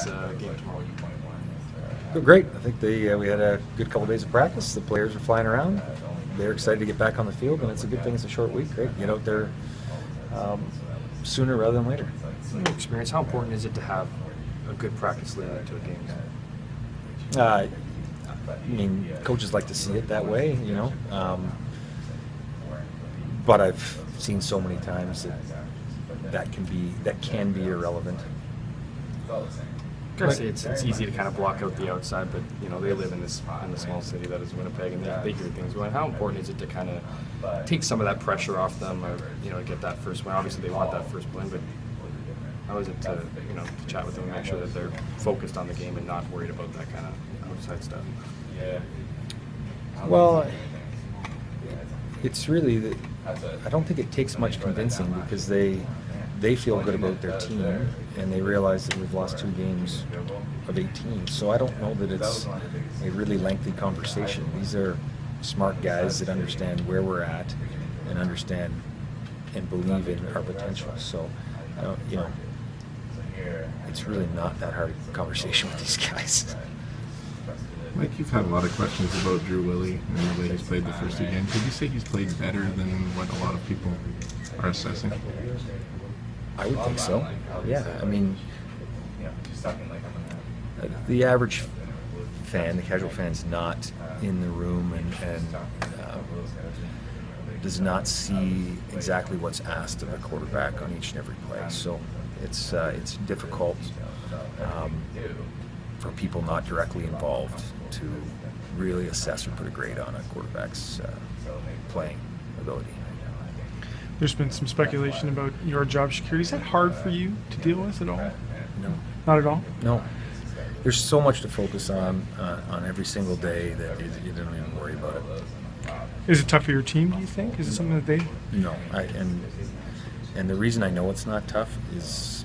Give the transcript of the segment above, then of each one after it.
this game tomorrow? Great. I think we had a good couple days of practice. The players are flying around. They're excited to get back on the field, and it's a good thing it's a short week, right? Get out there sooner rather than later. From your experience, how important is it to have a good practice leading into a game? I mean, coaches like to see it that way, but I've seen so many times that can be irrelevant. I say it's easy to kind of block out the outside, but they live in the small city that is Winnipeg, and they hear things going. How important is it to kind of take some of that pressure off them, or to get that first win? Obviously, they want that first win, but how is it to chat with them and make sure that they're focused on the game and not worried about that kind of outside stuff? Well, it's really that I don't think it takes much convincing, because they feel good about their team, and they realize that we've lost 2 games of 18. So I don't know that it's a really lengthy conversation. These are smart guys that understand where we're at and understand and believe in our potential. So, it's really not that hard a conversation with these guys. Mike, you've had a lot of questions about Drew Willy and the way he's played the first 2 games. Could you say he's played better than what a lot of people are assessing? I would think so. Yeah, I mean, the average fan, the casual fan's not in the room and does not see exactly what's asked of a quarterback on each and every play. So it's difficult for people not directly involved to really assess or put a grade on a quarterback's playing ability. There's been some speculation about your job security. Is that hard for you to deal with at all? No. Not at all? No. There's so much to focus on every single day that you don't even worry about it. Is it tough for your team, do you think? Is it something that they... No. And the reason I know it's not tough is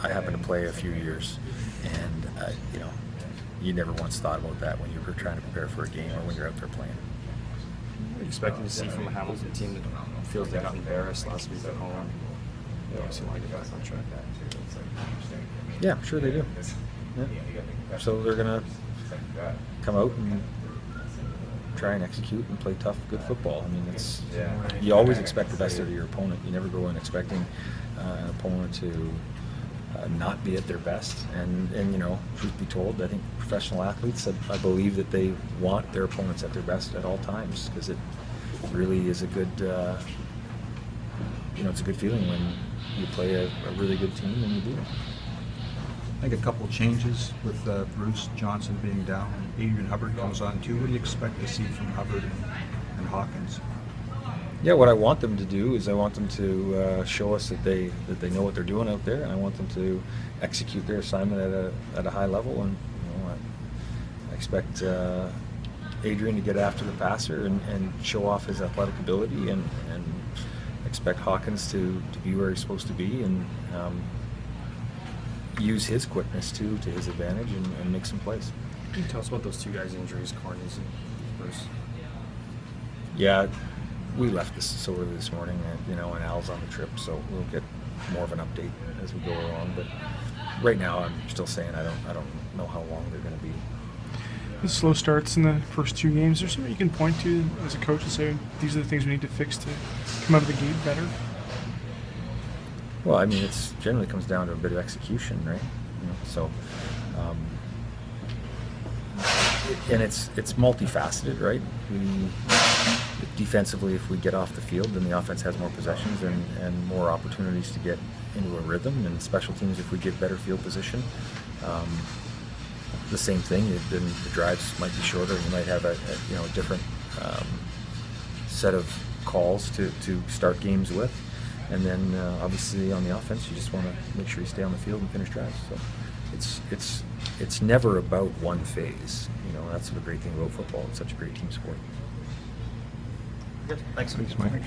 I happen to play a few years, and you never once thought about that when you were trying to prepare for a game or when you're out there playing. What are you expecting to see from a Hamilton team that feels they got embarrassed last week at home? They obviously want to get back on track. Yeah, I'm sure they do. Yeah. So they're going to come out and try and execute and play tough, good football. I mean, you always expect the best out of your opponent. You never go in expecting an opponent to not be at their best. And truth be told, I think professional athletes, I believe that they want their opponents at their best at all times, because it really is a good, it's a good feeling when you play a really good team and you beat them. I think a couple changes with Bruce Johnson being down. Adrian Hubbard comes on too. What do you expect to see from Hubbard and Hawkins? Yeah, what I want them to do is I want them to show us that they know what they're doing out there, and I want them to execute their assignment at a high level. And I expect Adrian to get after the passer and show off his athletic ability, and expect Hawkins to be where he's supposed to be, and use his quickness too to his advantage and make some plays. Can you tell us about those 2 guys' injuries, Cornys and Bruce? Yeah, we left this so early this morning, and Al's on the trip, so we'll get more of an update as we go along. But right now, I'm still saying I don't know how long they're going to be. The slow starts in the first 2 games. Is there something you can point to as a coach and say these are the things we need to fix to come out of the gate better? Well, I mean, it generally comes down to a bit of execution, right? So, and it's multifaceted, right? Defensively, if we get off the field, then the offense has more possessions and more opportunities to get into a rhythm. And special teams, if we get better field position, the same thing. Then the drives might be shorter. You might have a different set of calls to start games with. And then obviously on the offense, you just want to make sure you stay on the field and finish drives. So it's never about one phase. That's the great thing about football. It's such a great team sport. Thanks, Mike.